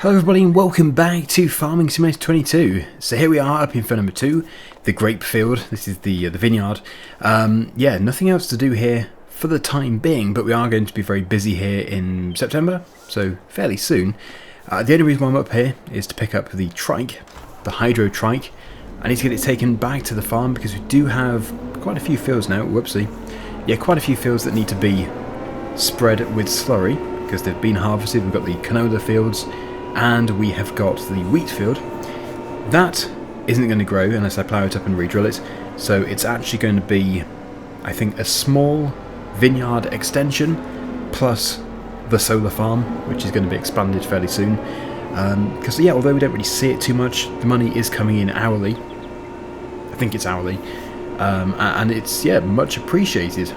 Hello everybody and welcome back to Farming Simulator 22. So here we are up in field number 2, the grape field. This is the vineyard. Yeah, nothing else to do here for the time being, but we are going to be very busy here in September, so fairly soon. The only reason why I'm up here is to pick up the trike, the hydro trike. I need to get it taken back to the farm because we do have quite a few fields now, whoopsie. Yeah, quite a few fields that need to be spread with slurry because they've been harvested. We've got the canola fields, and we have got the wheat field. That isn't going to grow unless I plough it up and re-drill it, so it's actually going to be, I think, a small vineyard extension plus the solar farm, which is going to be expanded fairly soon. Because yeah, although we don't really see it too much, the money is coming in hourly. I think it's hourly, and it's, yeah, much appreciated.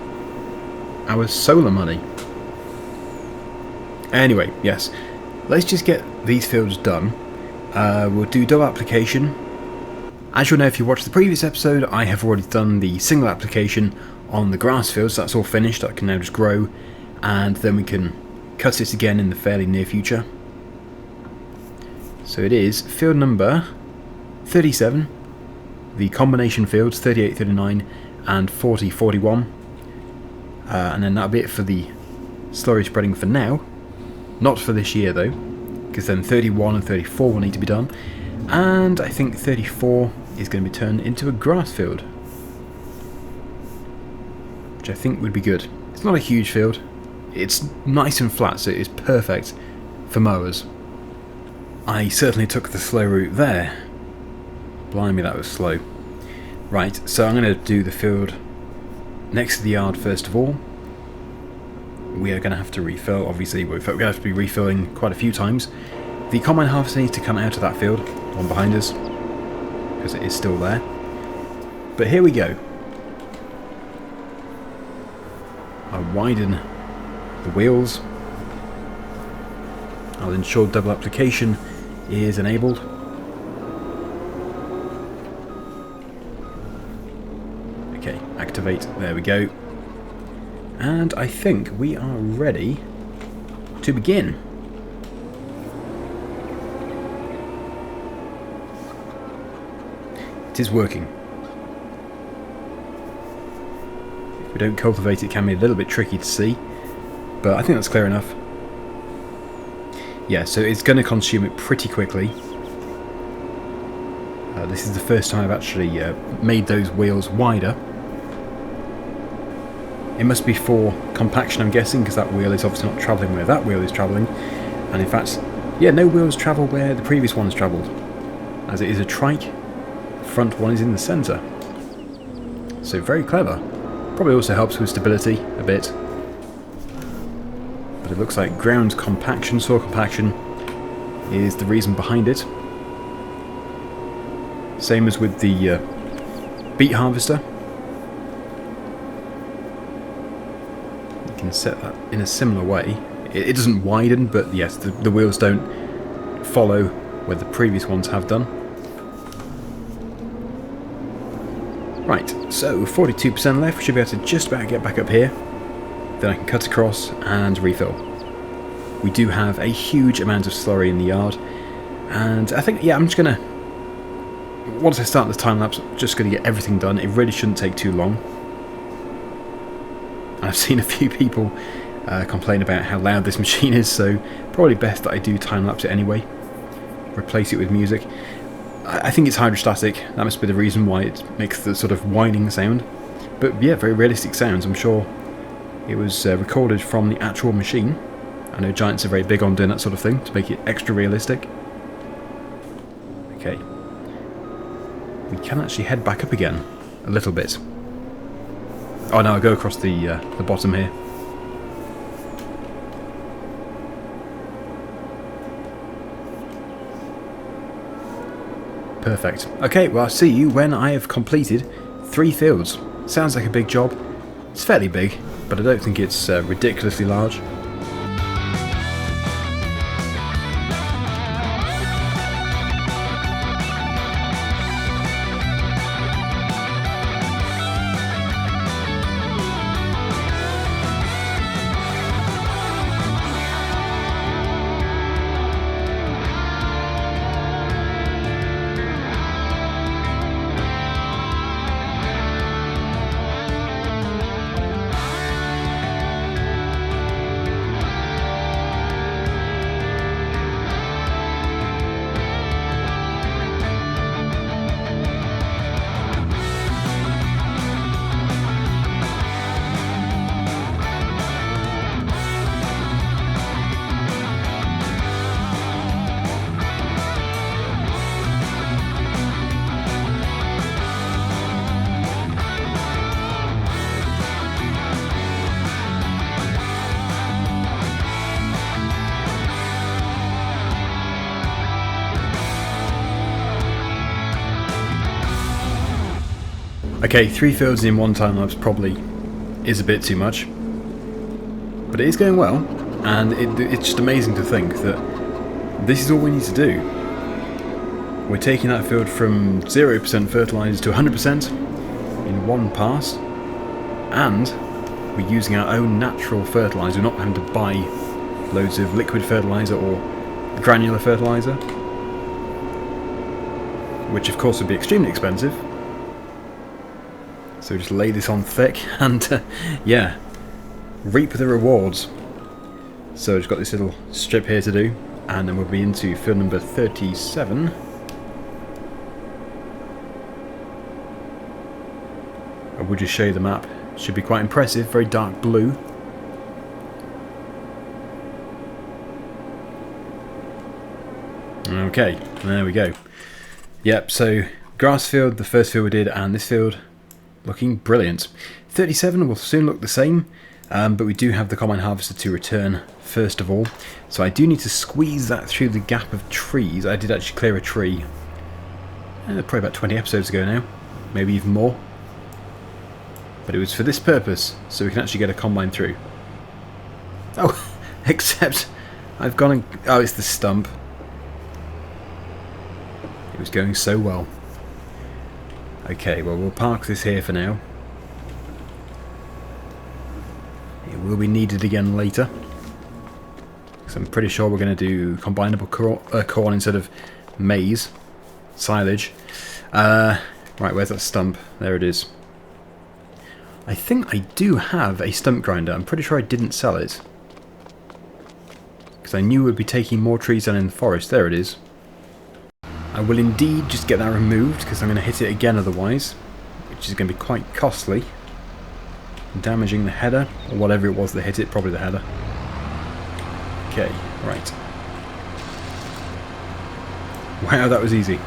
Our solar money. Anyway, yes. Let's just get these fields done. We'll do double application. As you'll know if you watched the previous episode, I have already done the single application on the grass fields. So that's all finished. That can now just grow, and then we can cut it again in the fairly near future. So it is field number 37, the combination fields 38, 39 and 40, 41. And then that'll be it for the slurry spreading for now. Not for this year though, because then 31 and 34 will need to be done, and I think 34 is going to be turned into a grass field, which I think would be good. It's not a huge field, it's nice and flat, so it is perfect for mowers. I certainly took the slow route there. Blimey, that was slow. Right, so I'm going to do the field next to the yard first of all. We are going to have to refill, obviously. We're going to have to be refilling quite a few times. The combine harvester needs to come out of that field, one behind us, because it is still there. But here we go. I'll widen the wheels. I'll ensure double application is enabled. Okay, activate, there we go. And I think we are ready to begin. It is working. If we don't cultivate it, it can be a little bit tricky to see, but I think that's clear enough. Yeah, so it's going to consume it pretty quickly. This is the first time I've actually made those wheels wider. It must be for compaction, I'm guessing, because that wheel is obviously not travelling where that wheel is travelling. And in fact, yeah, no wheels travel where the previous ones travelled. As it is a trike, the front one is in the centre. So very clever. Probably also helps with stability a bit. But it looks like ground compaction, soil compaction, is the reason behind it. Same as with the beet harvester. Can set that in a similar way. It doesn't widen, but yes, the wheels don't follow where the previous ones have done. Right, so 42% left. We should be able to just about get back up here. Then I can cut across and refill. We do have a huge amount of slurry in the yard, and I think, yeah, I'm just gonna, once I start the time lapse, I'm just gonna get everything done. It really shouldn't take too long. I've seen a few people complain about how loud this machine is, so probably best that I do time-lapse it anyway. Replace it with music. I think it's hydrostatic. That must be the reason why it makes the sort of whining sound. But yeah, very realistic sounds. I'm sure it was recorded from the actual machine. I know Giants are very big on doing that sort of thing to make it extra realistic. Okay. We can actually head back up again a little bit. Oh no, I'll go across the bottom here. Perfect. Okay, well I'll see you when I have completed 3 fields. Sounds like a big job. It's fairly big, but I don't think it's ridiculously large. Okay, 3 fields in one time lapse probably is a bit too much, but it is going well, and it's just amazing to think that this is all we need to do. We're taking that field from 0% fertilizer to 100% in one pass, and we're using our own natural fertilizer. We're not having to buy loads of liquid fertilizer or granular fertilizer, which of course would be extremely expensive. So just lay this on thick and yeah, reap the rewards. So I've just got this little strip here to do, and then we'll be into field number 37. I would just show you the map. Should be quite impressive, very dark blue. Okay, there we go. Yep, so grass field, the first field we did, and this field looking brilliant. 37 will soon look the same, but we do have the combine harvester to return first of all. So I do need to squeeze that through the gap of trees. I did actually clear a tree probably about 20 episodes ago now, maybe even more. But it was for this purpose, so we can actually get a combine through. Oh, except I've gone and... oh, it's the stump. It was going so well. Okay, well, we'll park this here for now. It will be needed again later, because I'm pretty sure we're going to do combinable corn instead of maize silage. Right, where's that stump? There it is. I think I do have a stump grinder. I'm pretty sure I didn't sell it, because I knew we'd be taking more trees down in the forest. There it is. I will indeed just get that removed, because I'm going to hit it again otherwise, which is going to be quite costly. Damaging the header, or whatever it was that hit it, probably the header. Okay, right. Wow, that was easy.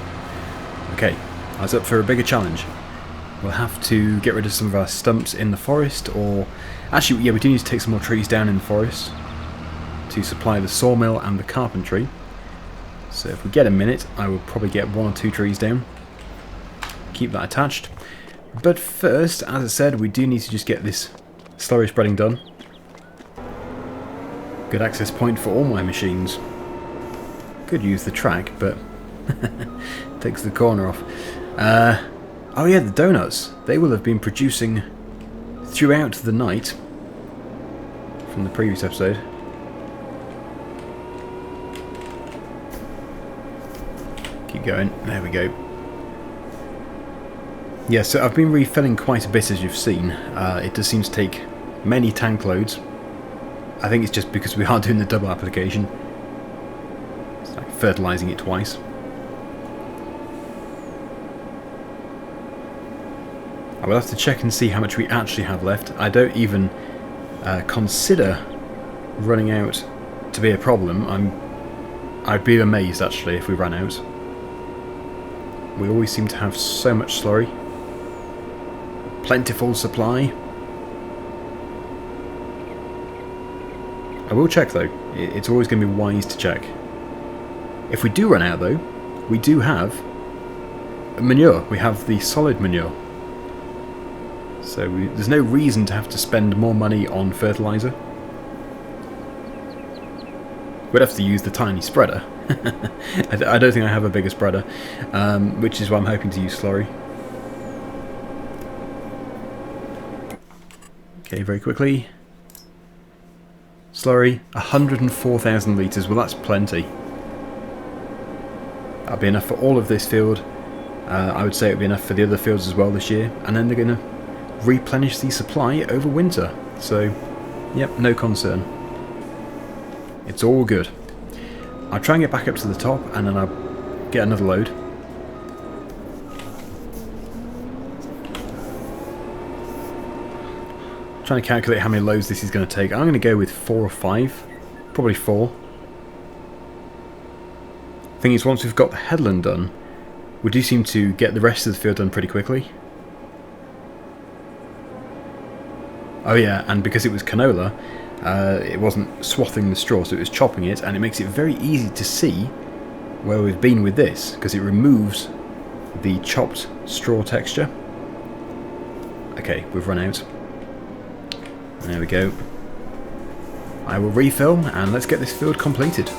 Okay, I was up for a bigger challenge. We'll have to get rid of some of our stumps in the forest, or... actually, yeah, we do need to take some more trees down in the forest to supply the sawmill and the carpentry. So if we get a minute, I will probably get 1 or 2 trees down. Keep that attached. But first, as I said, we do need to just get this slurry spreading done. Good access point for all my machines. Could use the track, but takes the corner off. Oh yeah, the donuts. They will have been producing throughout the night from the previous episode. Keep going. There we go. Yeah, so I've been refilling quite a bit, as you've seen. It does seem to take many tank loads. I think it's just because we are doing the double application. It's like fertilizing it twice. I will have to check and see how much we actually have left. I don't even consider running out to be a problem. I'd be amazed, actually, if we ran out. We always seem to have so much slurry. Plentiful supply. I will check though. It's always going to be wise to check. If we do run out though, we do have manure. We have the solid manure. So there's no reason to have to spend more money on fertilizer. We'd have to use the tiny spreader. I don't think I have a bigger spreader, which is why I'm hoping to use slurry. Okay, very quickly. Slurry, 104,000 litres. Well, that's plenty. That'll be enough for all of this field. I would say it would be enough for the other fields as well this year. And then they're going to replenish the supply over winter. So, yep, no concern. It's all good. I'll try and get back up to the top, and then I'll get another load. Trying to calculate how many loads this is going to take. I'm going to go with 4 or 5. Probably 4. Thing is, once we've got the headland done, we do seem to get the rest of the field done pretty quickly. Oh yeah, and because it was canola, it wasn't swathing the straw, so it was chopping it, and it makes it very easy to see where we've been with this, because it removes the chopped straw texture. Okay, we've run out. There we go. I will refill and let's get this field completed.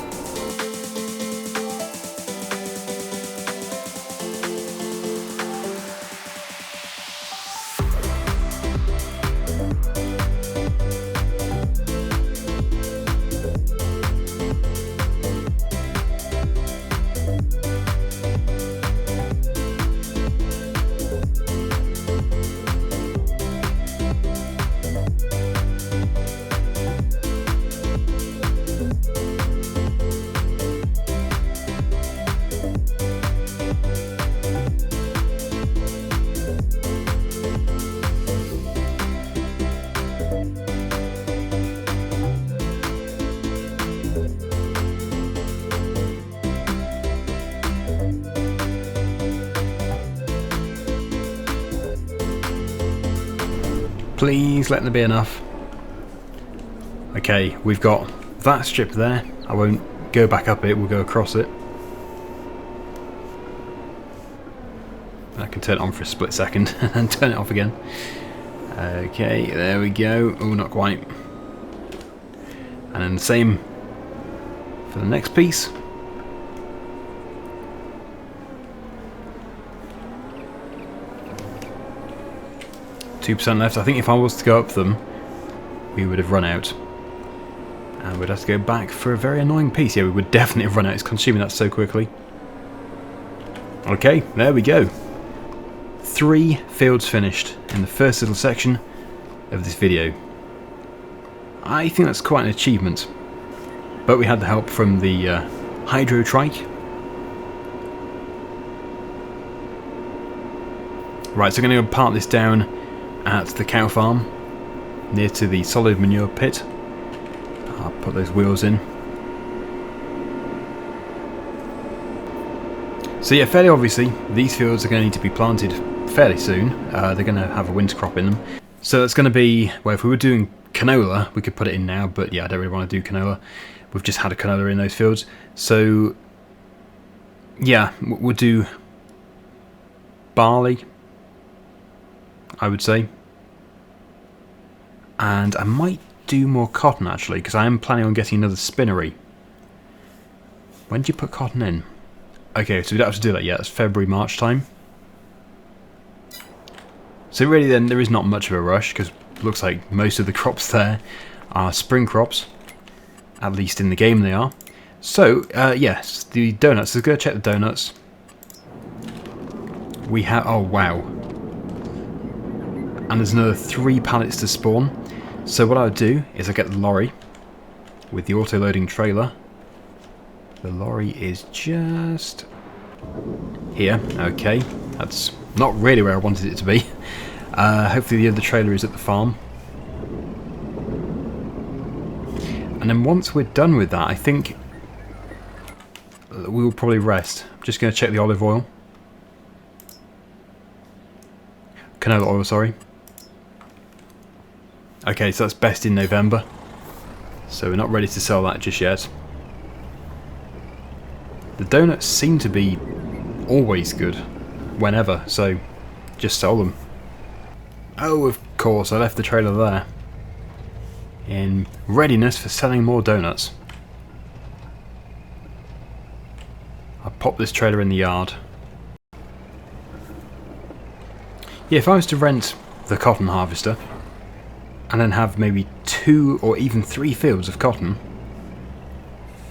Please let there be enough. Okay, we've got that strip there. I won't go back up it, we'll go across it. I can turn it on for a split second and turn it off again. Okay, there we go. Oh, not quite. And then the same for the next piece. %, left. I think if I was to go up them, we would have run out. And we'd have to go back for a very annoying piece. Yeah, we would definitely have run out. It's consuming that so quickly. Okay, there we go. 3 fields finished in the first little section of this video. I think that's quite an achievement. But we had the help from the hydro trike. Right, so I'm going to park this down at the cow farm near to the solid manure pit. I'll put those wheels in. So yeah, fairly obviously these fields are going to need to be planted fairly soon. They're going to have a winter crop in them. So it's going to be, well, if we were doing canola we could put it in now, but yeah, I don't really want to do canola. We've just had a canola in those fields. So yeah, we'll do barley, I would say. And I might do more cotton actually, because I am planning on getting another spinnery. When do you put cotton in? Okay, so we don't have to do that yet. It's February, March time. So really then there is not much of a rush, because it looks like most of the crops there are spring crops. At least in the game they are. So, yes, the donuts. Let's go check the donuts. We have... oh, wow. And there's another 3 pallets to spawn. So what I would do is I get the lorry with the auto-loading trailer. The lorry is just here. Okay, that's not really where I wanted it to be. Hopefully the other trailer is at the farm. And then once we're done with that, I think we will probably rest. I'm just going to check the olive oil. Canola oil, sorry. Okay, so that's best in November. So we're not ready to sell that just yet. The donuts seem to be always good, whenever, so just sell them. Oh, of course, I left the trailer there. In readiness for selling more donuts. I'll pop this trailer in the yard. Yeah, if I was to rent the cotton harvester and then have maybe 2 or even 3 fields of cotton,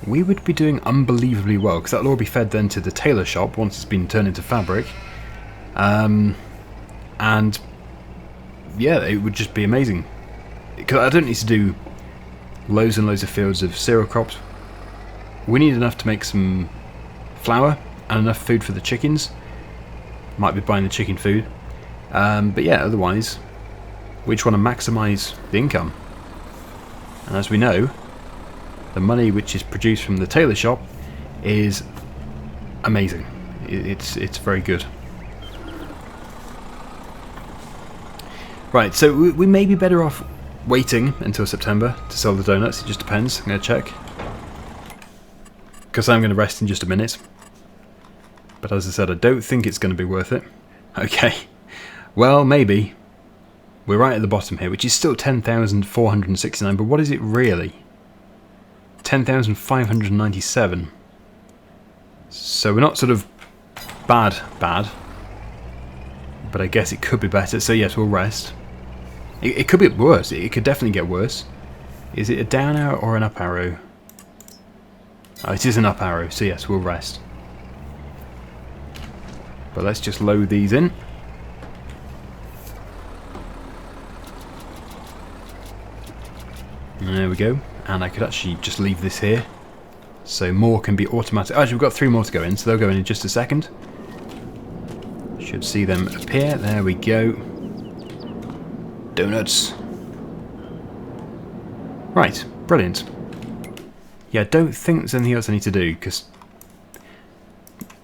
we would be doing unbelievably well, because that'll all be fed then to the tailor shop once it's been turned into fabric. And yeah, it would just be amazing. Because I don't need to do loads and loads of fields of cereal crops. We need enough to make some flour and enough food for the chickens. Might be buying the chicken food. But yeah, otherwise, we just want to maximise the income. And as we know, the money which is produced from the tailor shop is amazing. It's very good. Right, so we may be better off waiting until September to sell the donuts. It just depends. I'm going to check, because I'm going to rest in just a minute. But as I said, I don't think it's going to be worth it. Okay, well, maybe. We're right at the bottom here, which is still 10,469, but what is it really? 10,597. So we're not sort of bad, but I guess it could be better, so yes, we'll rest. It could be worse, it could definitely get worse. Is it a down arrow or an up arrow? Oh, it is an up arrow, so yes, we'll rest. But let's just load these in. There we go, and I could actually just leave this here. So more can be automatic. Actually, we've got 3 more to go in, so they'll go in just a second. Should see them appear. There we go. Donuts. Right, brilliant. Yeah, I don't think there's anything else I need to do, because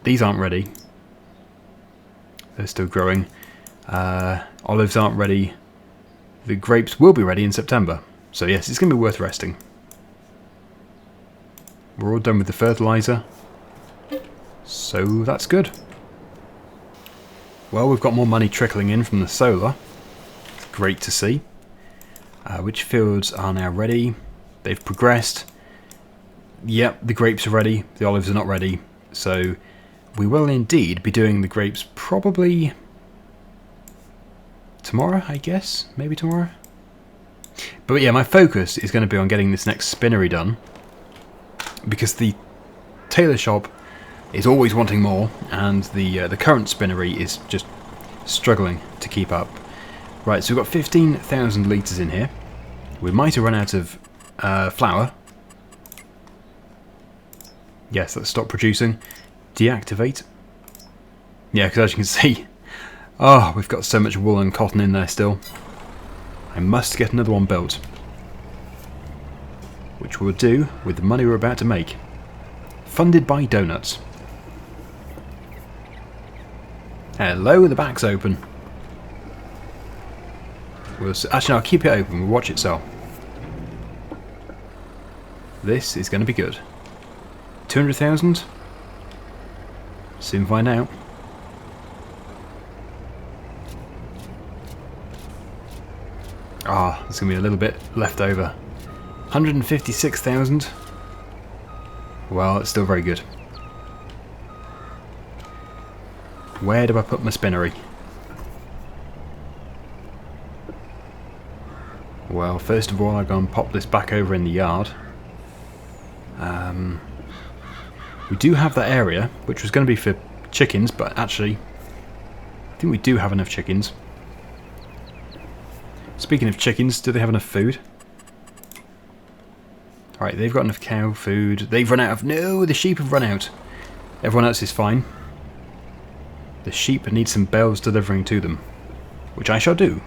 these aren't ready. They're still growing. Olives aren't ready. The grapes will be ready in September. So yes, it's going to be worth resting. We're all done with the fertilizer. So that's good. Well, we've got more money trickling in from the solar. It's great to see. Which fields are now ready? They've progressed. Yep, the grapes are ready. The olives are not ready. So we will indeed be doing the grapes probably tomorrow, I guess. Maybe tomorrow. But yeah, my focus is going to be on getting this next spinnery done. Because the tailor shop is always wanting more, and the current spinnery is just struggling to keep up. Right, so we've got 15,000 litres in here. We might have run out of flour. Yes, let's stop producing. Deactivate. Yeah, because as you can see, oh, we've got so much wool and cotton in there still. I must get another one built. Which we'll do with the money we're about to make. Funded by donuts. Hello, the back's open. Actually, I'll keep it open. We'll watch it sell. This is going to be good. 200,000? Soon find out. Ah, there's going to be a little bit left over. 156,000. Well, it's still very good. Where do I put my spinnery? Well, first of all, I'll go and pop this back over in the yard. We do have that area, which was going to be for chickens, but actually, I think we do have enough chickens. Speaking of chickens, do they have enough food? Alright, they've got enough cow food. They've run out of... No, the sheep have run out. Everyone else is fine. The sheep need some bales delivering to them, which I shall do.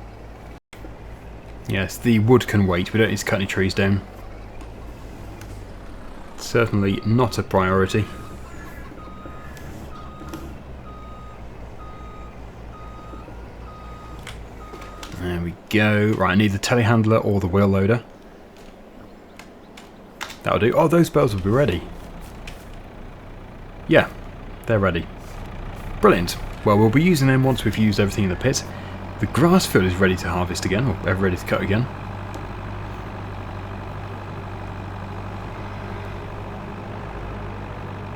Yes, the wood can wait. We don't need to cut any trees down. Certainly not a priority. There we go. Right, I need the telehandler or the wheel loader. That'll do. Oh, those bales will be ready. Yeah, they're ready. Brilliant. Well, we'll be using them once we've used everything in the pit. The grass field is ready to harvest again, or ready to cut again.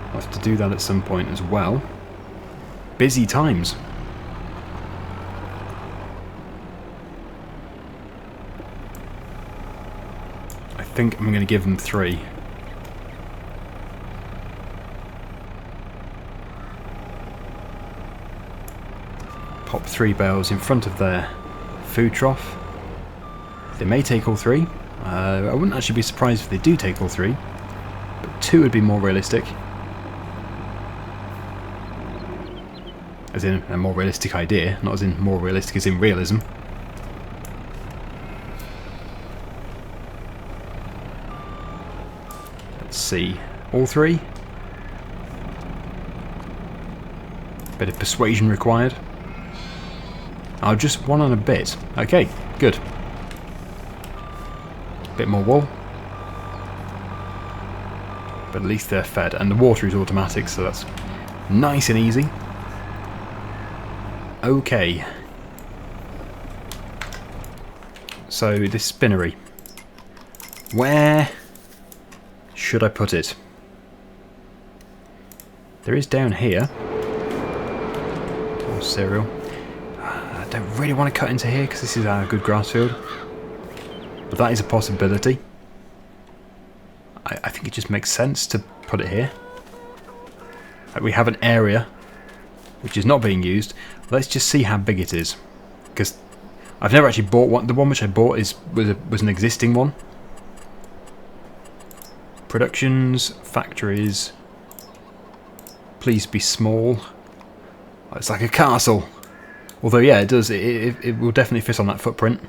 I'll have to do that at some point as well. Busy times. I think I'm going to give them 3. Pop 3 bales in front of their food trough. They may take all 3. I wouldn't actually be surprised if they do take all 3. But 2 would be more realistic. As in a more realistic idea, not as in more realistic as in realism. Let's see. All 3? Bit of persuasion required. Oh, just 1 on a bit. Okay, good. Bit more wool. But at least they're fed. And the water is automatic, so that's nice and easy. Okay. So this spinnery, where should I put it? There is down here. More cereal. I don't really want to cut into here because this is our good grass field. But that is a possibility. I think it just makes sense to put it here. We have an area which is not being used. Let's just see how big it is. Because I've never actually bought one. The one which I bought was an existing one. Productions, factories. Please be small. Oh, it's like a castle. Although, yeah, it does. It will definitely fit on that footprint.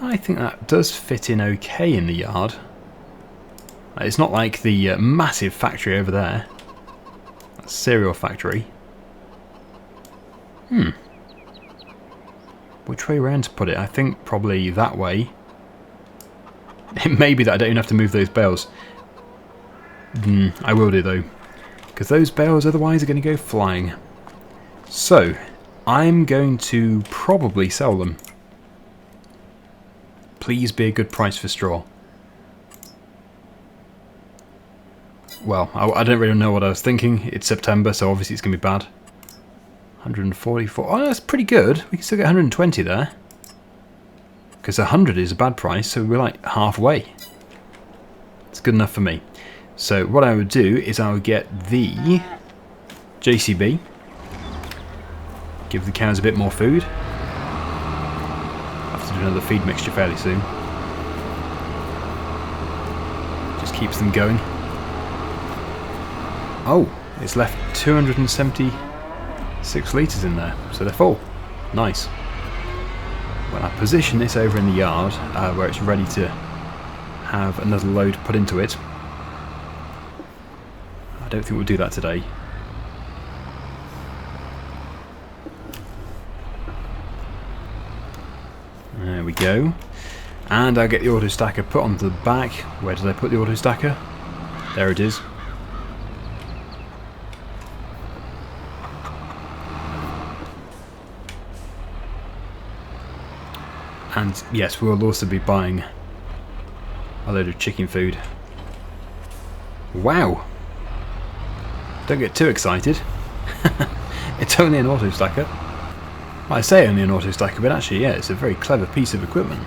I think that does fit in okay in the yard. It's not like the massive factory over there. That's cereal factory. Which way around to put it? I think probably that way. It may be that I don't even have to move those bales. I will do though, because those bales otherwise are going to go flying. So, I'm going to probably sell them. Please be a good price for straw. Well, I don't really know what I was thinking. It's September, so obviously it's going to be bad. 144. Oh, that's pretty good. We can still get 120 there. Because 100 is a bad price, so we're like halfway. It's good enough for me. So what I would do is I would get the JCB. Give the cows a bit more food. I'll have to do another feed mixture fairly soon. Just keeps them going. Oh, it's left 276 litres in there, so they're full. Nice. When I position this over in the yard, where it's ready to have another load put into it, I don't think we'll do that today. There we go. And I'll get the auto stacker put onto the back. Where did I put the auto stacker? There it is. And yes, we'll also be buying a load of chicken food. Wow! Don't get too excited. It's only an auto stacker. Well, I say only an auto stacker, but actually, yeah, it's a very clever piece of equipment.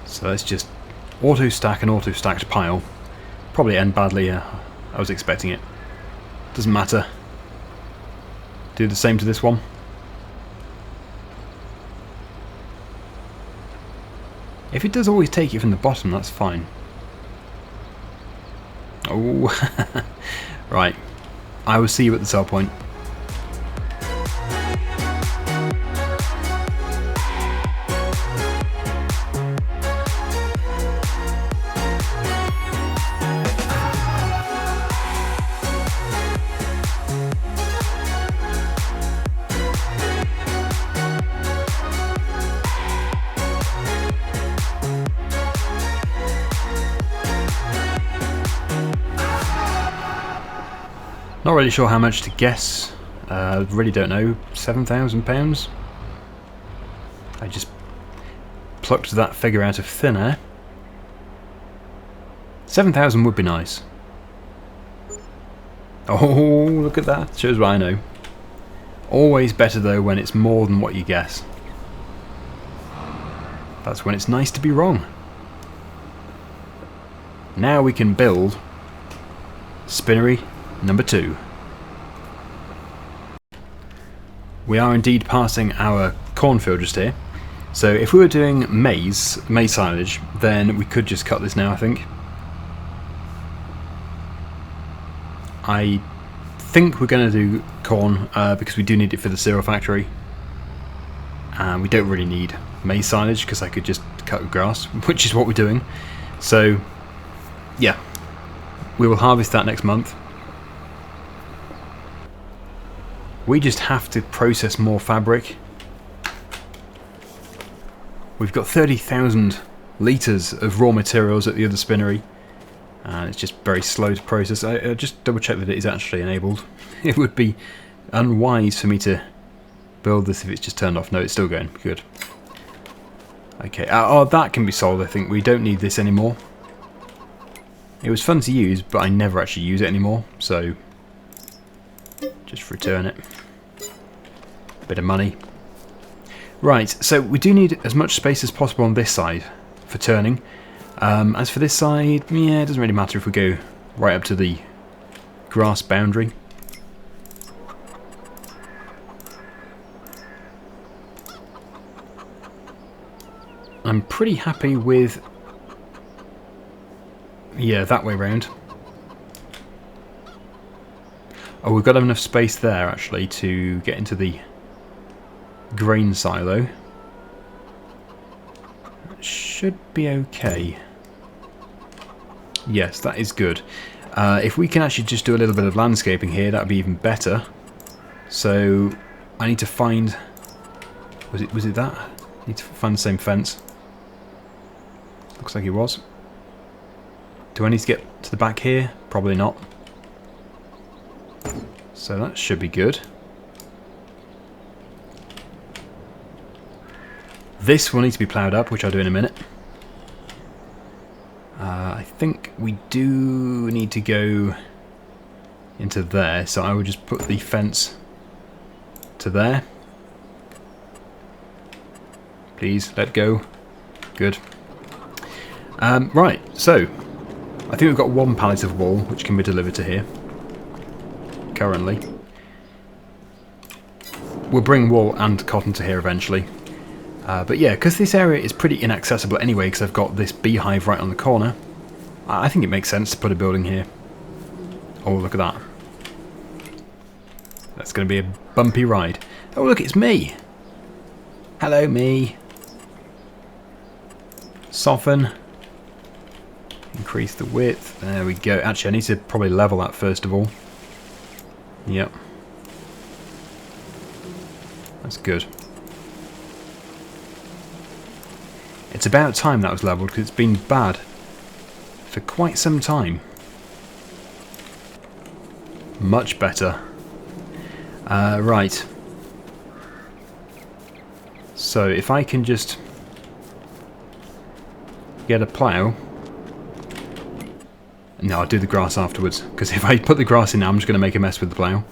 So let's just auto stack an auto stacked pile. Probably end badly. I was expecting it. Doesn't matter. Do the same to this one. If it does always take it from the bottom, that's fine. Oh, right. I will see you at the sell point. Not really sure how much to guess. Really don't know. £7,000? I just plucked that figure out of thin air. 7,000 would be nice. Oh, look at that. Shows what I know. Always better though when it's more than what you guess. That's when it's nice to be wrong. Now we can build spinnery number 2. We are indeed passing our cornfield just here. So if we were doing maize silage, then we could just cut this now, I think. I think we're going to do corn because we do need it for the cereal factory. And we don't really need maize silage because I could just cut grass, which is what we're doing. So, yeah. We will harvest that next month. We just have to process more fabric. We've got 30,000 litres of raw materials at the other spinnery, and it's just very slow to process. I just double check that it is actually enabled. It would be unwise for me to build this if it's just turned off. No, it's still going. Good. Okay. Oh, that can be solved, I think. We don't need this anymore. It was fun to use, but I never actually use it anymore. So, just return it. Bit of money. Right, so we do need as much space as possible on this side for turning. As for this side, yeah, it doesn't really matter if we go right up to the grass boundary. I'm pretty happy with, yeah, that way round. Oh, we've got to have enough space there actually to get into the grain silo. Should be okay. Yes, that is good. If we can actually just do a little bit of landscaping here, that would be even better. So I need to find, was it that? I need to find the same fence. Looks like it was. Do I need to get to the back here? Probably not. So that should be good. This will need to be ploughed up, which I'll do in a minute. I think we do need to go into there, so I will just put the fence to there. Please, let go. Good. Right, so I think we've got one pallet of wool which can be delivered to here currently. We'll bring wool and cotton to here eventually. But yeah, because this area is pretty inaccessible anyway, because I've got this beehive right on the corner, I think it makes sense to put a building here. Oh, look at that. That's going to be a bumpy ride. Oh, look, it's me. Hello, me. Soften. Increase the width. There we go. Actually, I need to probably level that first of all. Yep. That's good. It's about time that was levelled, because it's been bad for quite some time. Much better. Right. So if I can just get a plough. No, I'll do the grass afterwards, because if I put the grass in now, I'm just going to make a mess with the plough.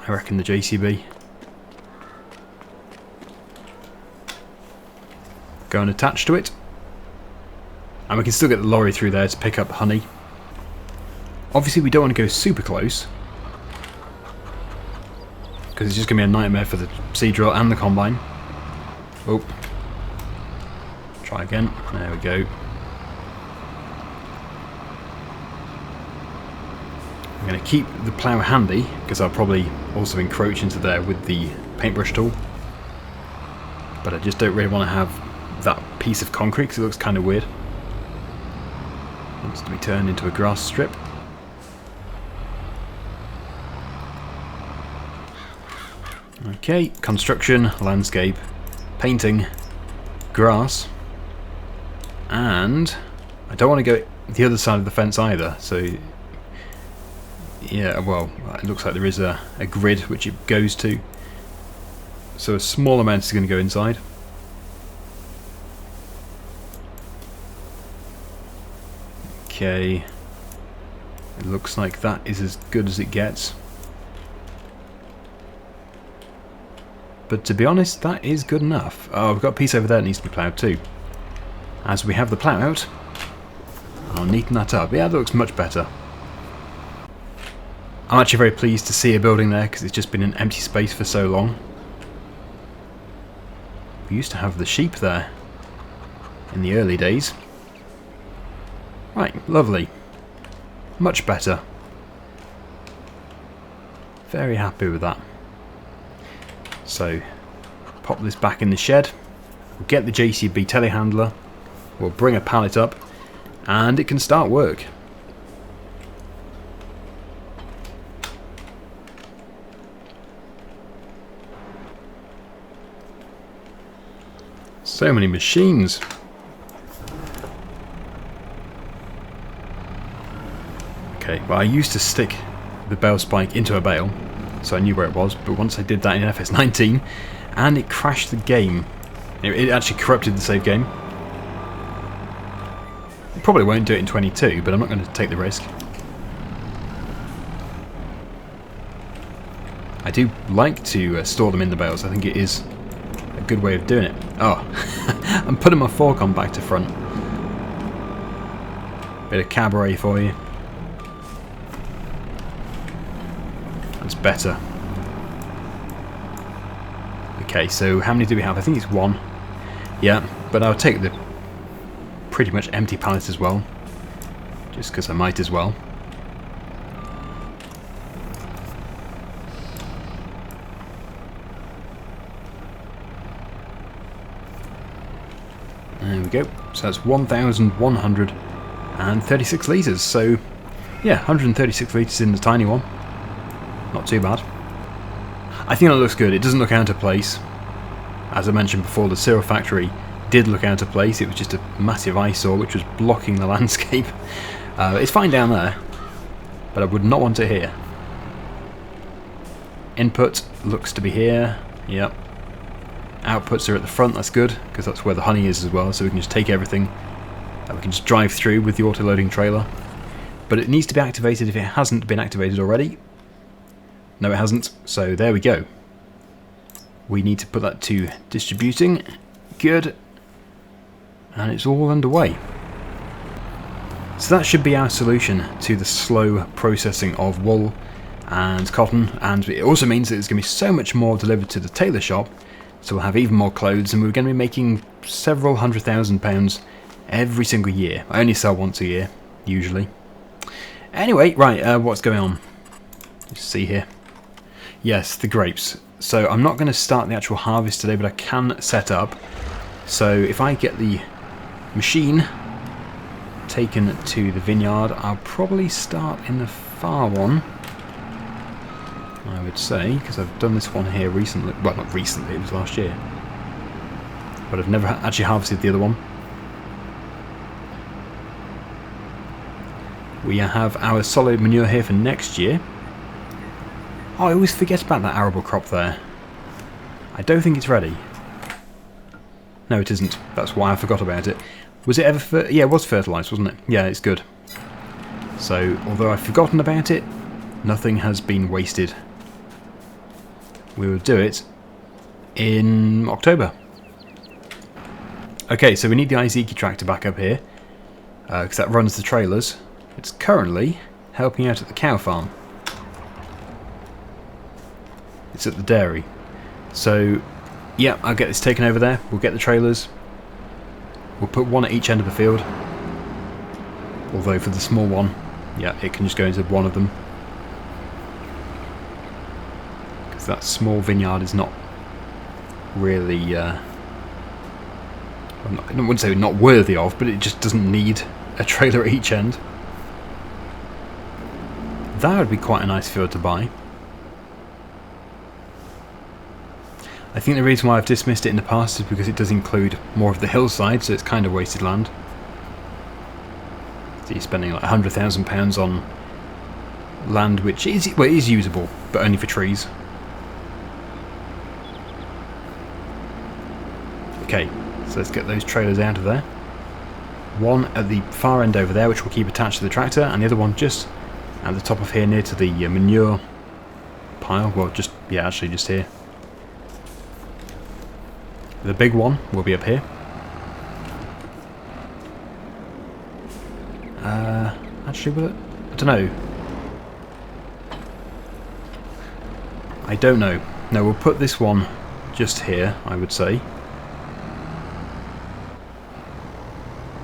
I reckon the JCB. Go and attach to it. And we can still get the lorry through there to pick up honey. Obviously we don't want to go super close, because it's just going to be a nightmare for the seed drill and the combine. Oh. Try again. There we go. I'm going to keep the plough handy, because I'll probably also encroach into there with the paintbrush tool. But I just don't really want to have that piece of concrete, because it looks kind of weird. It wants to be turned into a grass strip. Okay, construction, landscape, painting, grass, and I don't want to go the other side of the fence either, so yeah, well, it looks like there is a grid which it goes to, so a small amount is going to go inside. Okay, it looks like that is as good as it gets. But to be honest, that is good enough. Oh, we've got a piece over there that needs to be ploughed too. As we have the plough out, I'll neaten that up. Yeah, that looks much better. I'm actually very pleased to see a building there, because it's just been an empty space for so long. We used to have the sheep there in the early days. Right, lovely. Much better. Very happy with that. So, pop this back in the shed. We'll get the JCB telehandler. We'll bring a pallet up, and it can start work. So many machines. Okay, well, I used to stick the bale spike into a bale, so I knew where it was, but once I did that in FS19, and it crashed the game. It actually corrupted the save game. It probably won't do it in 22, but I'm not going to take the risk. I do like to store them in the bales. I think it is a good way of doing it. Oh, I'm putting my fork on back to front. Bit of cabaret for you. That's better. Okay, so how many do we have? I think it's one. Yeah, but I'll take the pretty much empty pallet as well, just because I might as well. There we go. So that's 1,136 litres. So, yeah, 136 litres in the tiny one. Not too bad. I think that looks good. It doesn't look out of place. As I mentioned before, the cereal factory did look out of place. It was just a massive eyesore which was blocking the landscape. It's fine down there, but I would not want it here. Input looks to be here. Yep. Outputs are at the front. That's good, because that's where the honey is as well, so we can just take everything and we can just drive through with the auto-loading trailer. But it needs to be activated if it hasn't been activated already. No, it hasn't, so there we go. We need to put that to distributing. Good. And it's all underway. So that should be our solution to the slow processing of wool and cotton, and it also means that there's going to be so much more delivered to the tailor shop, so we'll have even more clothes, and we're going to be making several £100,000 every single year. I only sell once a year, usually. Anyway, right, what's going on? Let's see here. Yes, the grapes. So I'm not going to start the actual harvest today, but I can set up. So if I get the machine taken to the vineyard, I'll probably start in the far one, I would say, because I've done this one here recently. Well, not recently, it was last year. But I've never actually harvested the other one. We have our solid manure here for next year. Oh, I always forget about that arable crop there. I don't think it's ready. No, it isn't. That's why I forgot about it. Was it ever... yeah, it was fertilised, wasn't it? Yeah, it's good. So, although I've forgotten about it, nothing has been wasted. We will do it in October. Okay, so we need the Izeki tractor back up here, because that runs the trailers. It's currently helping out at the cow farm. It's at the dairy. So, yeah, I'll get this taken over there. We'll get the trailers. We'll put one at each end of the field. Although for the small one, yeah, it can just go into one of them. Because that small vineyard is not really... I wouldn't say not worthy of, but it just doesn't need a trailer at each end. That would be quite a nice field to buy. I think the reason why I've dismissed it in the past is because it does include more of the hillside, so it's kind of wasted land. So you're spending like £100,000 on land which is, well, it is usable, but only for trees. Okay, so let's get those trailers out of there. One at the far end over there, which we'll keep attached to the tractor, and the other one just at the top of here near to the manure pile. Well, just, yeah, actually just here. The big one will be up here. Actually, will it? I don't know. I don't know. No, we'll put this one just here, I would say.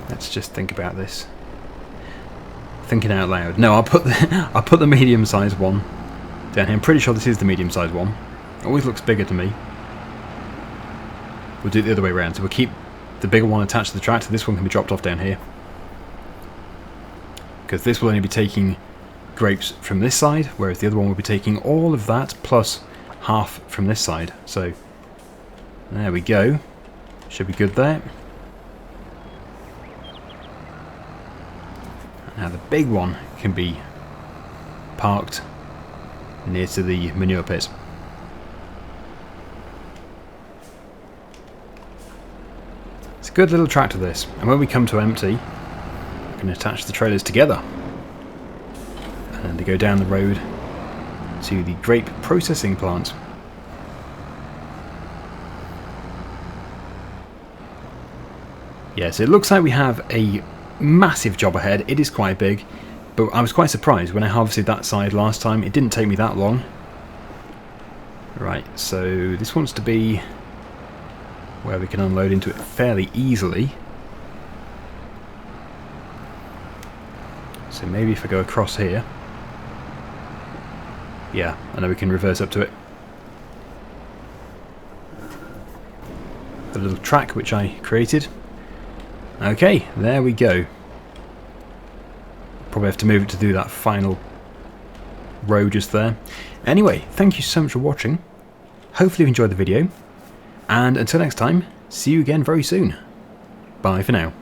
Let's just think about this. Thinking out loud. No, I'll put the medium-sized one down here. I'm pretty sure this is the medium-sized one. It always looks bigger to me. We'll do it the other way around. So we'll keep the bigger one attached to the tractor. This one can be dropped off down here. Because this will only be taking grapes from this side, whereas the other one will be taking all of that plus half from this side. So there we go. Should be good there. Now the big one can be parked near to the manure pit. It's a good little tractor this, and when we come to empty, we can attach the trailers together and they go down the road to the grape processing plant. Yes, it looks like we have a massive job ahead. It is quite big, but I was quite surprised when I harvested that side last time. It didn't take me that long. Right, so this wants to be where we can unload into it fairly easily. So maybe if I go across here. Yeah, I know we can reverse up to it. The little track which I created. Okay, there we go. Probably have to move it to do that final row just there. Anyway, thank you so much for watching. Hopefully you enjoyed the video. And until next time, see you again very soon. Bye for now.